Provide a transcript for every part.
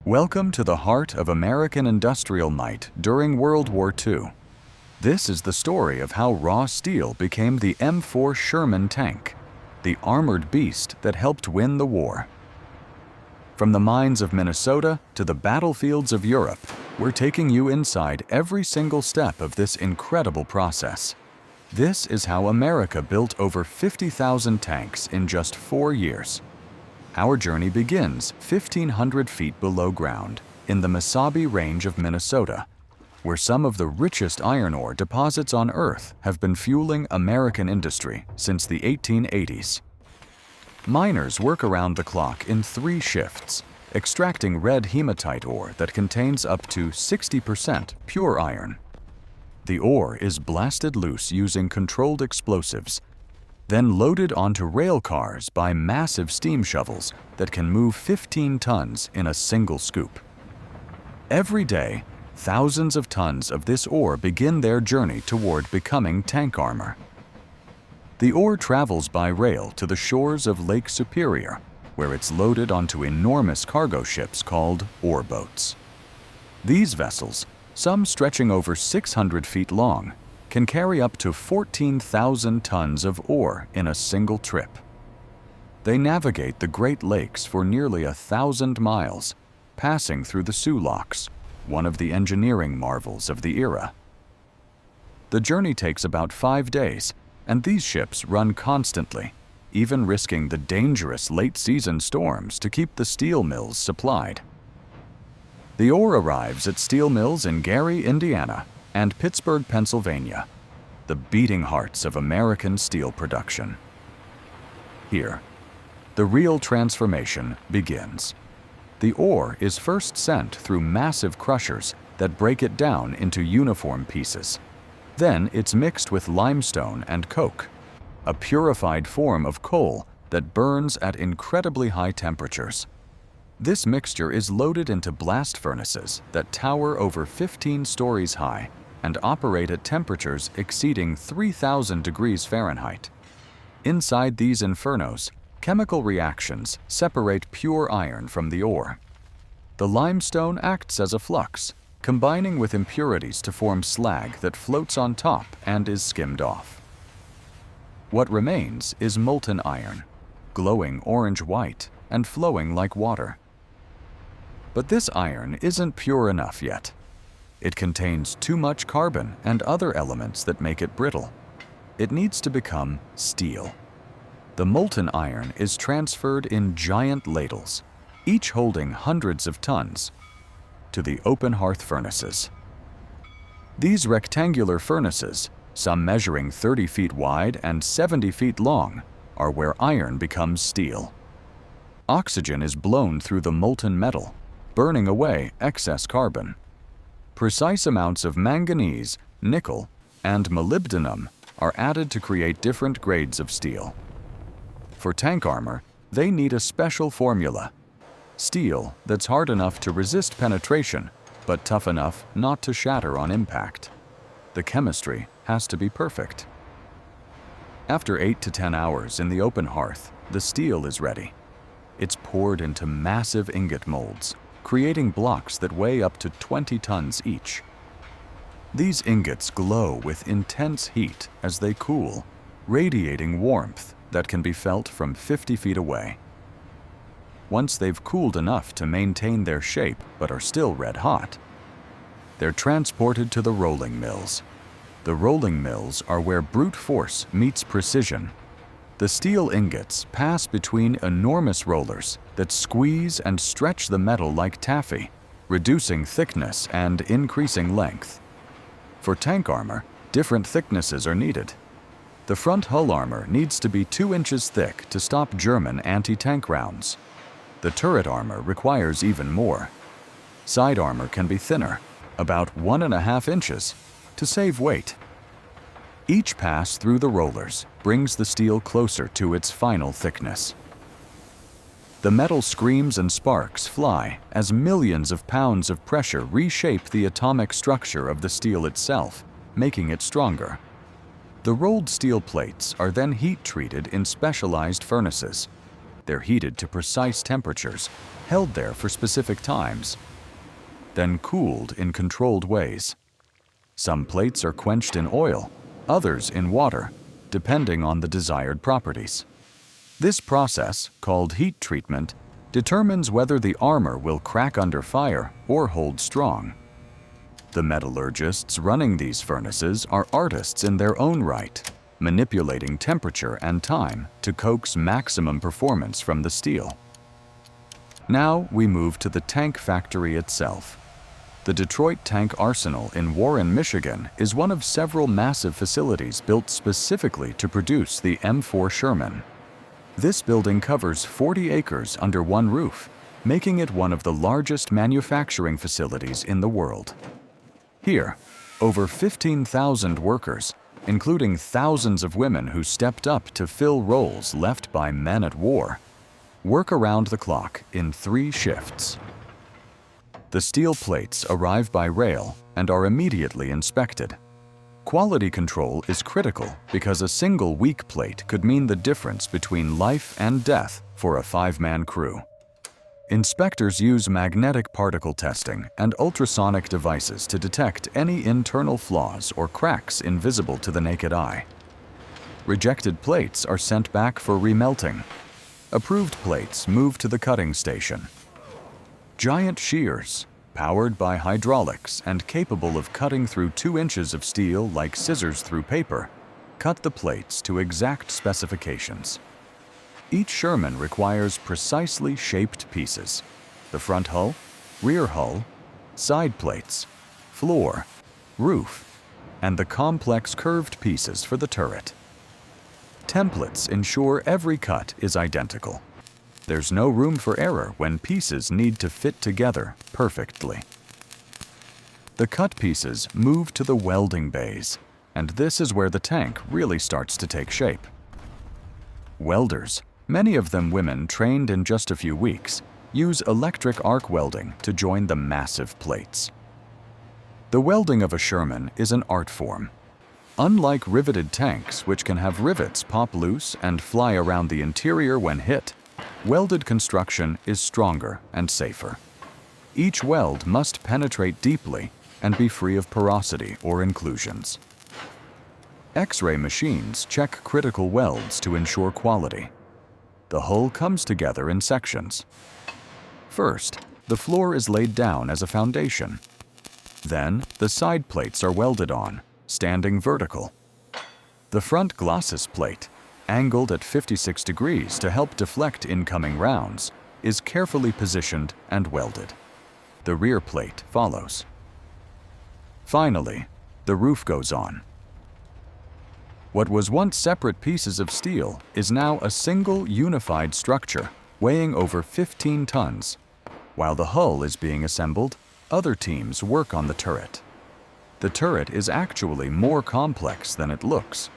Welcome to the heart of American industrial might during World War II. This is the story of how raw steel became the M4 Sherman tank, the armored beast that helped win the war. From the mines of Minnesota to the battlefields of Europe, we're taking you inside every single step of this incredible process. This is how America built over 50,000 tanks in just 4 years. Our journey begins 1,500 feet below ground in the Mesabi Range of Minnesota, where some of the richest iron ore deposits on Earth have been fueling American industry since the 1880s. Miners work around the clock in 3 shifts, extracting red hematite ore that contains up to 60% pure iron. The ore is blasted loose using controlled explosives, then loaded onto rail cars by massive steam shovels that can move 15 tons in a single scoop. Every day, thousands of tons of this ore begin their journey toward becoming tank armor. The ore travels by rail to the shores of Lake Superior, where it's loaded onto enormous cargo ships called ore boats. These vessels, some stretching over 600 feet long, can carry up to 14,000 tons of ore in a single trip. They navigate the Great Lakes for nearly 1,000 miles, passing through the Sioux Locks, one of the engineering marvels of the era. The journey takes about 5 days, and these ships run constantly, even risking the dangerous late-season storms to keep the steel mills supplied. The ore arrives at steel mills in Gary, Indiana, and Pittsburgh, Pennsylvania, the beating hearts of American steel production. Here, the real transformation begins. The ore is first sent through massive crushers that break it down into uniform pieces. Then it's mixed with limestone and coke, a purified form of coal that burns at incredibly high temperatures. This mixture is loaded into blast furnaces that tower over 15 stories high and operate at temperatures exceeding 3,000 degrees Fahrenheit. Inside these infernos, chemical reactions separate pure iron from the ore. The limestone acts as a flux, combining with impurities to form slag that floats on top and is skimmed off. What remains is molten iron, glowing orange-white and flowing like water. But this iron isn't pure enough yet. It contains too much carbon and other elements that make it brittle. It needs to become steel. The molten iron is transferred in giant ladles, each holding hundreds of tons, to the open hearth furnaces. These rectangular furnaces, some measuring 30 feet wide and 70 feet long, are where iron becomes steel. Oxygen is blown through the molten metal, burning away excess carbon. Precise amounts of manganese, nickel, and molybdenum are added to create different grades of steel. For tank armor, they need a special formula: steel that's hard enough to resist penetration, but tough enough not to shatter on impact. The chemistry has to be perfect. After 8 to 10 hours in the open hearth, the steel is ready. It's poured into massive ingot molds, creating blocks that weigh up to 20 tons each. These ingots glow with intense heat as they cool, radiating warmth that can be felt from 50 feet away. Once they've cooled enough to maintain their shape but are still red hot, they're transported to the rolling mills. The rolling mills are where brute force meets precision. The steel ingots pass between enormous rollers that squeeze and stretch the metal like taffy, reducing thickness and increasing length. For tank armor, different thicknesses are needed. The front hull armor needs to be 2 inches thick to stop German anti-tank rounds. The turret armor requires even more. Side armor can be thinner, about 1.5 inches, to save weight. Each pass through the rollers brings the steel closer to its final thickness. The metal screams and sparks fly as millions of pounds of pressure reshape the atomic structure of the steel itself, making it stronger. The rolled steel plates are then heat-treated in specialized furnaces. They're heated to precise temperatures, held there for specific times, then cooled in controlled ways. Some plates are quenched in oil, others in water, depending on the desired properties. This process, called heat treatment, determines whether the armor will crack under fire or hold strong. The metallurgists running these furnaces are artists in their own right, manipulating temperature and time to coax maximum performance from the steel. Now we move to the tank factory itself. The Detroit Tank Arsenal in Warren, Michigan is one of several massive facilities built specifically to produce the M4 Sherman. This building covers 40 acres under one roof, making it one of the largest manufacturing facilities in the world. Here, over 15,000 workers, including thousands of women who stepped up to fill roles left by men at war, work around the clock in 3 shifts. The steel plates arrive by rail and are immediately inspected. Quality control is critical because a single weak plate could mean the difference between life and death for a 5-man crew. Inspectors use magnetic particle testing and ultrasonic devices to detect any internal flaws or cracks invisible to the naked eye. Rejected plates are sent back for remelting. Approved plates move to the cutting station. Giant shears, powered by hydraulics and capable of cutting through 2 inches of steel like scissors through paper, cut the plates to exact specifications. Each Sherman requires precisely shaped pieces: the front hull, rear hull, side plates, floor, roof, and the complex curved pieces for the turret. Templates ensure every cut is identical. There's no room for error when pieces need to fit together perfectly. The cut pieces move to the welding bays, and this is where the tank really starts to take shape. Welders, many of them women trained in just a few weeks, use electric arc welding to join the massive plates. The welding of a Sherman is an art form. Unlike riveted tanks, which can have rivets pop loose and fly around the interior when hit, welded construction is stronger and safer. Each weld must penetrate deeply and be free of porosity or inclusions. X-ray machines check critical welds to ensure quality. The hull comes together in sections. First, the floor is laid down as a foundation. Then, the side plates are welded on, standing vertical. The front glossus plate, angled at 56 degrees to help deflect incoming rounds, is carefully positioned and welded. The rear plate follows. Finally, the roof goes on. What was once separate pieces of steel is now a single unified structure weighing over 15 tons. While the hull is being assembled, other teams work on the turret. The turret is actually more complex than it looks.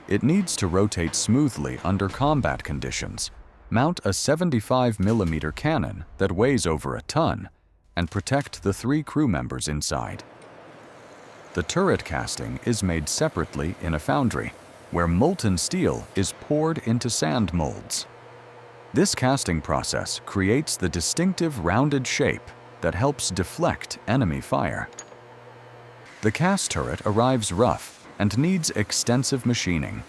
It needs to rotate smoothly under combat conditions, mount a 75mm cannon that weighs over a ton, and protect the 3 crew members inside. The turret casting is made separately in a foundry, where molten steel is poured into sand molds. This casting process creates the distinctive rounded shape that helps deflect enemy fire. The cast turret arrives rough and needs extensive machining.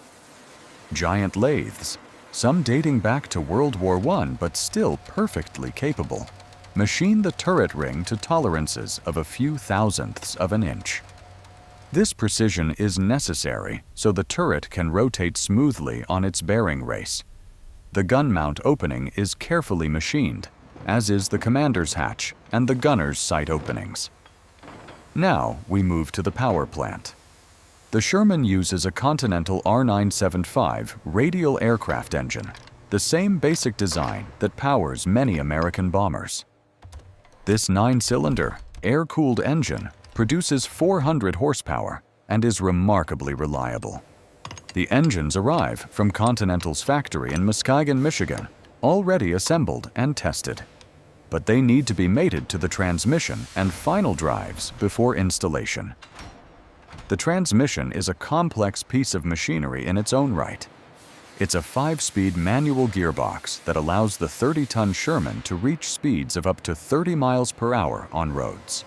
Giant lathes, some dating back to World War I but still perfectly capable, machine the turret ring to tolerances of a few thousandths of an inch. This precision is necessary so the turret can rotate smoothly on its bearing race. The gun mount opening is carefully machined, as is the commander's hatch and the gunner's sight openings. Now we move to the power plant. The Sherman uses a Continental R975 radial aircraft engine, the same basic design that powers many American bombers. This 9-cylinder, air-cooled engine produces 400 horsepower and is remarkably reliable. The engines arrive from Continental's factory in Muskegon, Michigan, already assembled and tested. But they need to be mated to the transmission and final drives before installation. The transmission is a complex piece of machinery in its own right. It's a 5-speed manual gearbox that allows the 30-ton Sherman to reach speeds of up to 30 miles per hour on roads.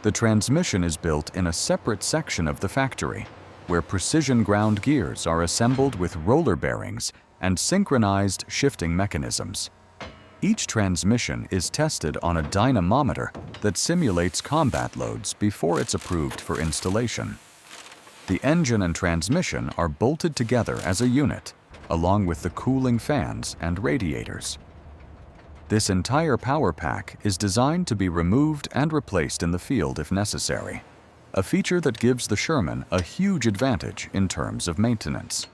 The transmission is built in a separate section of the factory, where precision ground gears are assembled with roller bearings and synchronized shifting mechanisms. Each transmission is tested on a dynamometer that simulates combat loads before it's approved for installation. The engine and transmission are bolted together as a unit, along with the cooling fans and radiators. This entire power pack is designed to be removed and replaced in the field if necessary, a feature that gives the Sherman a huge advantage in terms of maintenance.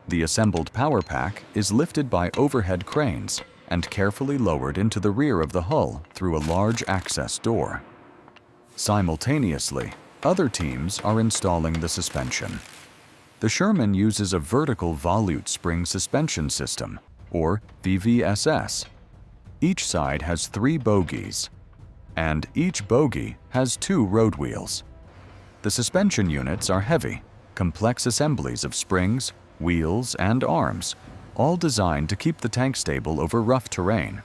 The assembled power pack is lifted by overhead cranes and carefully lowered into the rear of the hull through a large access door. Simultaneously, other teams are installing the suspension. The Sherman uses a vertical volute spring suspension system, or VVSS. Each side has 3 bogies, and each bogie has 2 road wheels. The suspension units are heavy, complex assemblies of springs, wheels, and arms, all designed to keep the tank stable over rough terrain.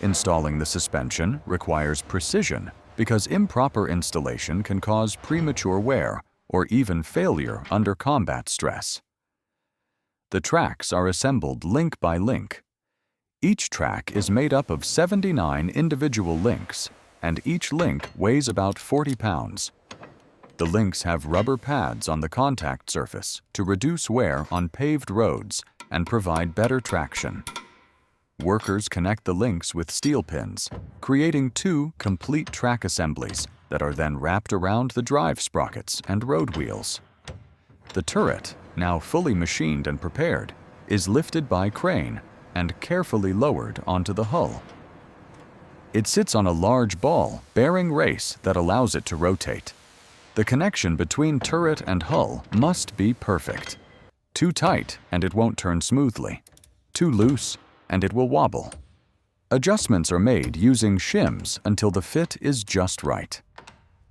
Installing the suspension requires precision because improper installation can cause premature wear or even failure under combat stress. The tracks are assembled link by link. Each track is made up of 79 individual links, and each link weighs about 40 pounds. The links have rubber pads on the contact surface to reduce wear on paved roads and provide better traction. Workers connect the links with steel pins, creating 2 complete track assemblies that are then wrapped around the drive sprockets and road wheels. The turret, now fully machined and prepared, is lifted by crane and carefully lowered onto the hull. It sits on a large ball bearing race that allows it to rotate. The connection between turret and hull must be perfect. Too tight and it won't turn smoothly. Too loose and it will wobble. Adjustments are made using shims until the fit is just right.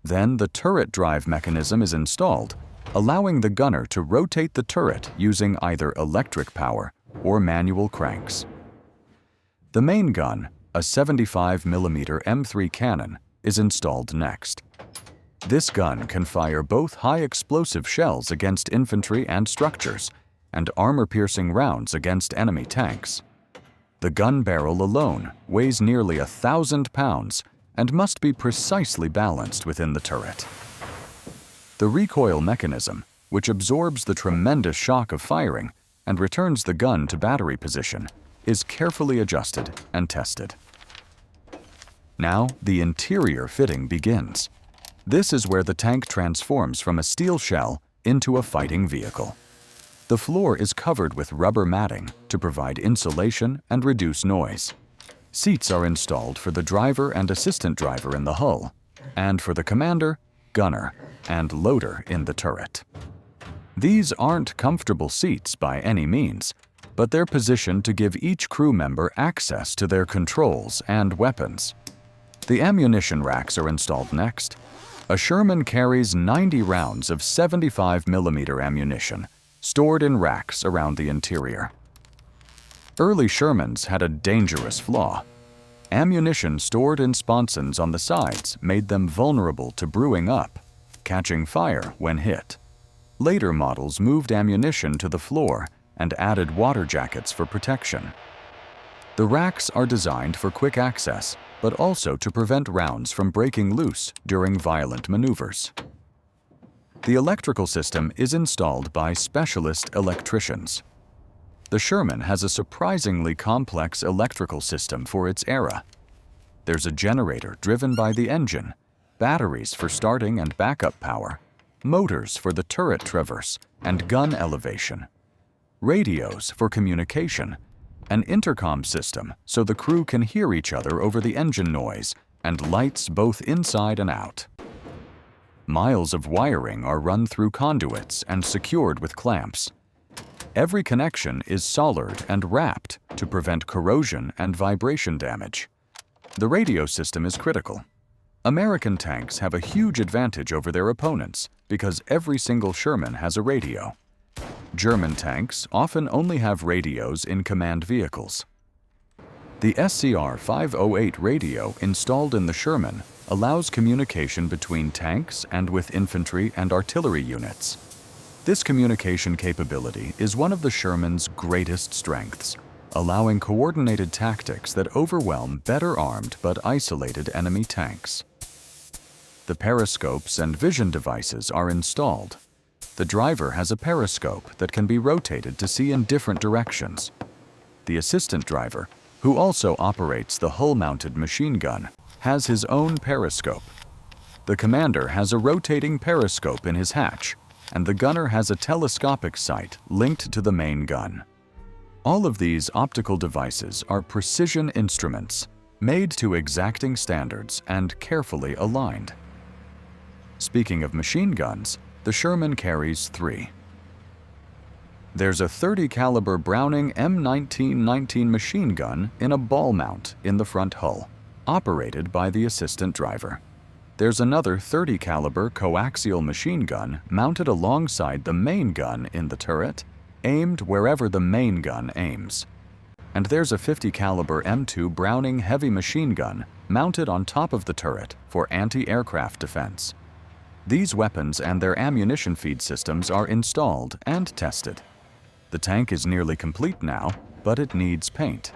Then the turret drive mechanism is installed, allowing the gunner to rotate the turret using either electric power or manual cranks. The main gun, a 75mm M3 cannon, is installed next. This gun can fire both high-explosive shells against infantry and structures, and armor-piercing rounds against enemy tanks. The gun barrel alone weighs nearly 1,000 pounds and must be precisely balanced within the turret. The recoil mechanism, which absorbs the tremendous shock of firing and returns the gun to battery position, is carefully adjusted and tested. Now the interior fitting begins. This is where the tank transforms from a steel shell into a fighting vehicle. The floor is covered with rubber matting to provide insulation and reduce noise. Seats are installed for the driver and assistant driver in the hull, and for the commander, gunner, and loader in the turret. These aren't comfortable seats by any means, but they're positioned to give each crew member access to their controls and weapons. The ammunition racks are installed next. A Sherman carries 90 rounds of 75mm ammunition, stored in racks around the interior. Early Shermans had a dangerous flaw. Ammunition stored in sponsons on the sides made them vulnerable to brewing up, catching fire when hit. Later models moved ammunition to the floor and added water jackets for protection. The racks are designed for quick access, but also to prevent rounds from breaking loose during violent maneuvers. The electrical system is installed by specialist electricians. The Sherman has a surprisingly complex electrical system for its era. There's a generator driven by the engine, batteries for starting and backup power, motors for the turret traverse and gun elevation, radios for communication, an intercom system so the crew can hear each other over the engine noise, and lights both inside and out. Miles of wiring are run through conduits and secured with clamps. Every connection is soldered and wrapped to prevent corrosion and vibration damage. The radio system is critical. American tanks have a huge advantage over their opponents because every single Sherman has a radio. German tanks often only have radios in command vehicles. The SCR 508 radio installed in the Sherman allows communication between tanks and with infantry and artillery units. This communication capability is one of the Sherman's greatest strengths, allowing coordinated tactics that overwhelm better armed but isolated enemy tanks. The periscopes and vision devices are installed. The driver has a periscope that can be rotated to see in different directions. The assistant driver, who also operates the hull-mounted machine gun, has his own periscope. The commander has a rotating periscope in his hatch, and the gunner has a telescopic sight linked to the main gun. All of these optical devices are precision instruments, made to exacting standards and carefully aligned. Speaking of machine guns, the Sherman carries 3. There's a .30 caliber Browning M1919 machine gun in a ball mount in the front hull, operated by the assistant driver. There's another .30 caliber coaxial machine gun mounted alongside the main gun in the turret, aimed wherever the main gun aims. And there's a .50 caliber M2 Browning heavy machine gun mounted on top of the turret for anti-aircraft defense. These weapons and their ammunition feed systems are installed and tested. The tank is nearly complete now, but it needs paint.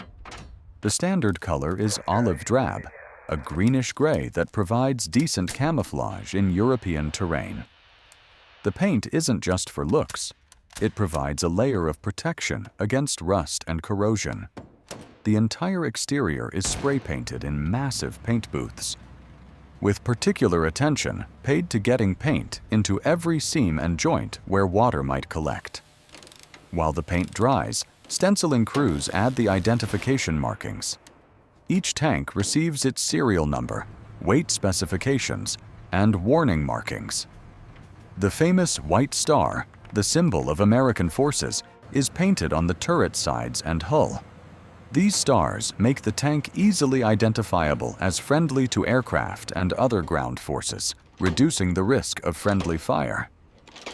The standard color is olive drab, a greenish-gray that provides decent camouflage in European terrain. The paint isn't just for looks. It provides a layer of protection against rust and corrosion. The entire exterior is spray-painted in massive paint booths, with particular attention paid to getting paint into every seam and joint where water might collect. While the paint dries, stenciling crews add the identification markings. Each tank receives its serial number, weight specifications, and warning markings. The famous White Star, the symbol of American forces, is painted on the turret sides and hull. These stars make the tank easily identifiable as friendly to aircraft and other ground forces, reducing the risk of friendly fire.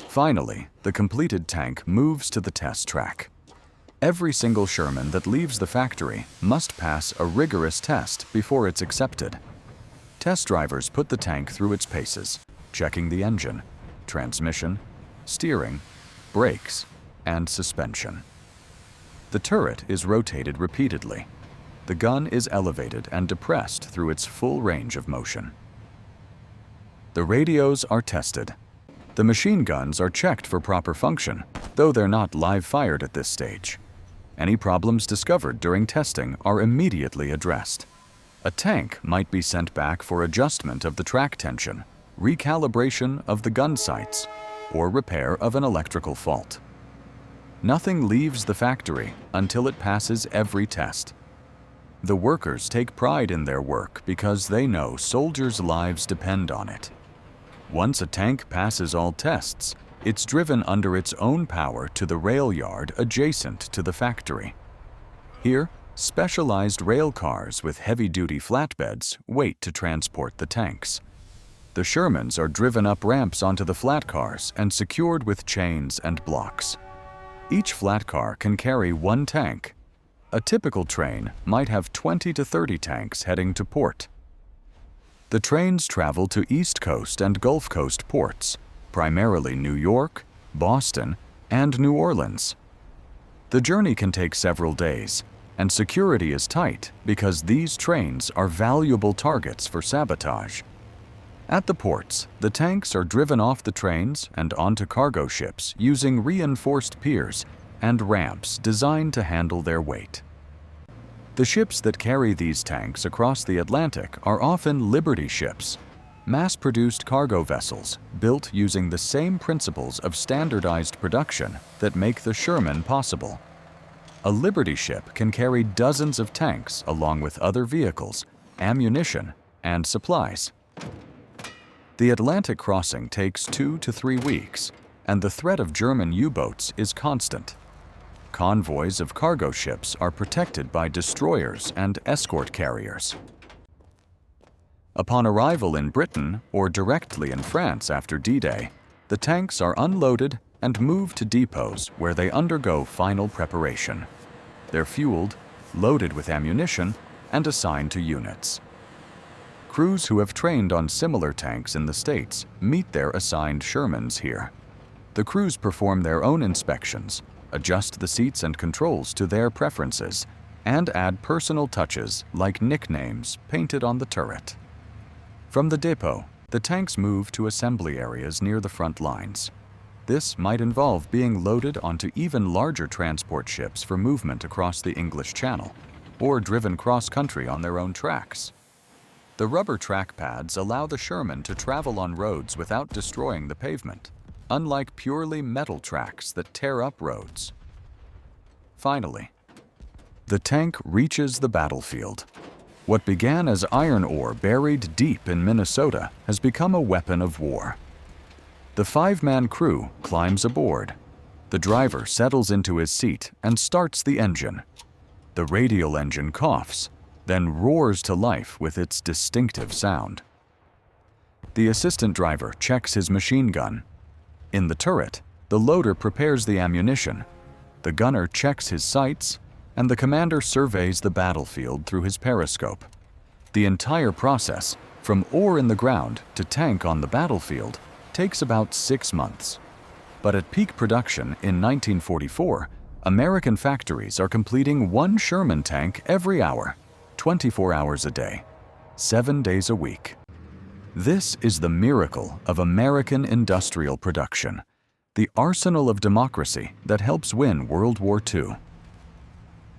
Finally, the completed tank moves to the test track. Every single Sherman that leaves the factory must pass a rigorous test before it's accepted. Test drivers put the tank through its paces, checking the engine, transmission, steering, brakes, and suspension. The turret is rotated repeatedly. The gun is elevated and depressed through its full range of motion. The radios are tested. The machine guns are checked for proper function, though they're not live-fired at this stage. Any problems discovered during testing are immediately addressed. A tank might be sent back for adjustment of the track tension, recalibration of the gun sights, or repair of an electrical fault. Nothing leaves the factory until it passes every test. The workers take pride in their work because they know soldiers' lives depend on it. Once a tank passes all tests, it's driven under its own power to the rail yard adjacent to the factory. Here, specialized rail cars with heavy-duty flatbeds wait to transport the tanks. The Shermans are driven up ramps onto the flat cars and secured with chains and blocks. Each flat car can carry 1 tank. A typical train might have 20 to 30 tanks heading to port. The trains travel to East Coast and Gulf Coast ports, primarily New York, Boston, and New Orleans. The journey can take several days, and security is tight because these trains are valuable targets for sabotage. At the ports, the tanks are driven off the trains and onto cargo ships using reinforced piers and ramps designed to handle their weight. The ships that carry these tanks across the Atlantic are often Liberty ships, mass-produced cargo vessels built using the same principles of standardized production that make the Sherman possible. A Liberty ship can carry dozens of tanks along with other vehicles, ammunition, and supplies. The Atlantic crossing takes 2 to 3 weeks, and the threat of German U-boats is constant. Convoys of cargo ships are protected by destroyers and escort carriers. Upon arrival in Britain or directly in France after D-Day, the tanks are unloaded and move to depots where they undergo final preparation. They're fueled, loaded with ammunition, and assigned to units. Crews who have trained on similar tanks in the States meet their assigned Shermans here. The crews perform their own inspections, adjust the seats and controls to their preferences, and add personal touches like nicknames painted on the turret. From the depot, the tanks move to assembly areas near the front lines. This might involve being loaded onto even larger transport ships for movement across the English Channel, or driven cross-country on their own tracks. The rubber track pads allow the Sherman to travel on roads without destroying the pavement, unlike purely metal tracks that tear up roads. Finally, the tank reaches the battlefield. What began as iron ore buried deep in Minnesota has become a weapon of war. The 5-man crew climbs aboard. The driver settles into his seat and starts the engine. The radial engine coughs, then roars to life with its distinctive sound. The assistant driver checks his machine gun. In the turret, the loader prepares the ammunition. The gunner checks his sights, and the commander surveys the battlefield through his periscope. The entire process, from ore in the ground to tank on the battlefield, takes about 6 months. But at peak production in 1944, American factories are completing 1 Sherman tank every hour, 24 hours a day, 7 days a week. This is the miracle of American industrial production, the arsenal of democracy that helps win World War II.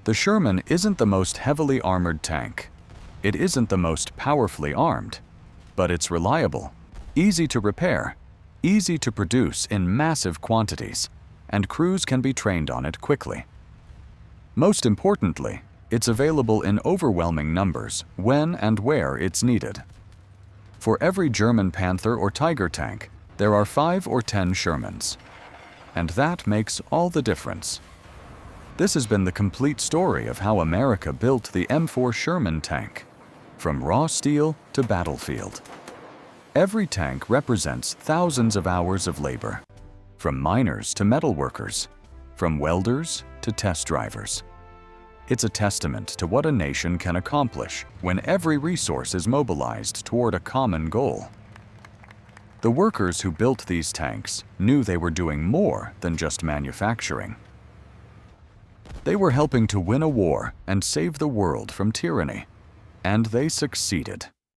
The Sherman isn't the most heavily armored tank. It isn't the most powerfully armed, but it's reliable, easy to repair, easy to produce in massive quantities, and crews can be trained on it quickly. Most importantly, it's available in overwhelming numbers when and where it's needed. For every German Panther or Tiger tank, there are 5 or 10 Shermans. And that makes all the difference. This has been the complete story of how America built the M4 Sherman tank, from raw steel to battlefield. Every tank represents thousands of hours of labor, from miners to metal workers, from welders to test drivers. It's a testament to what a nation can accomplish when every resource is mobilized toward a common goal. The workers who built these tanks knew they were doing more than just manufacturing. They were helping to win a war and save the world from tyranny, and they succeeded.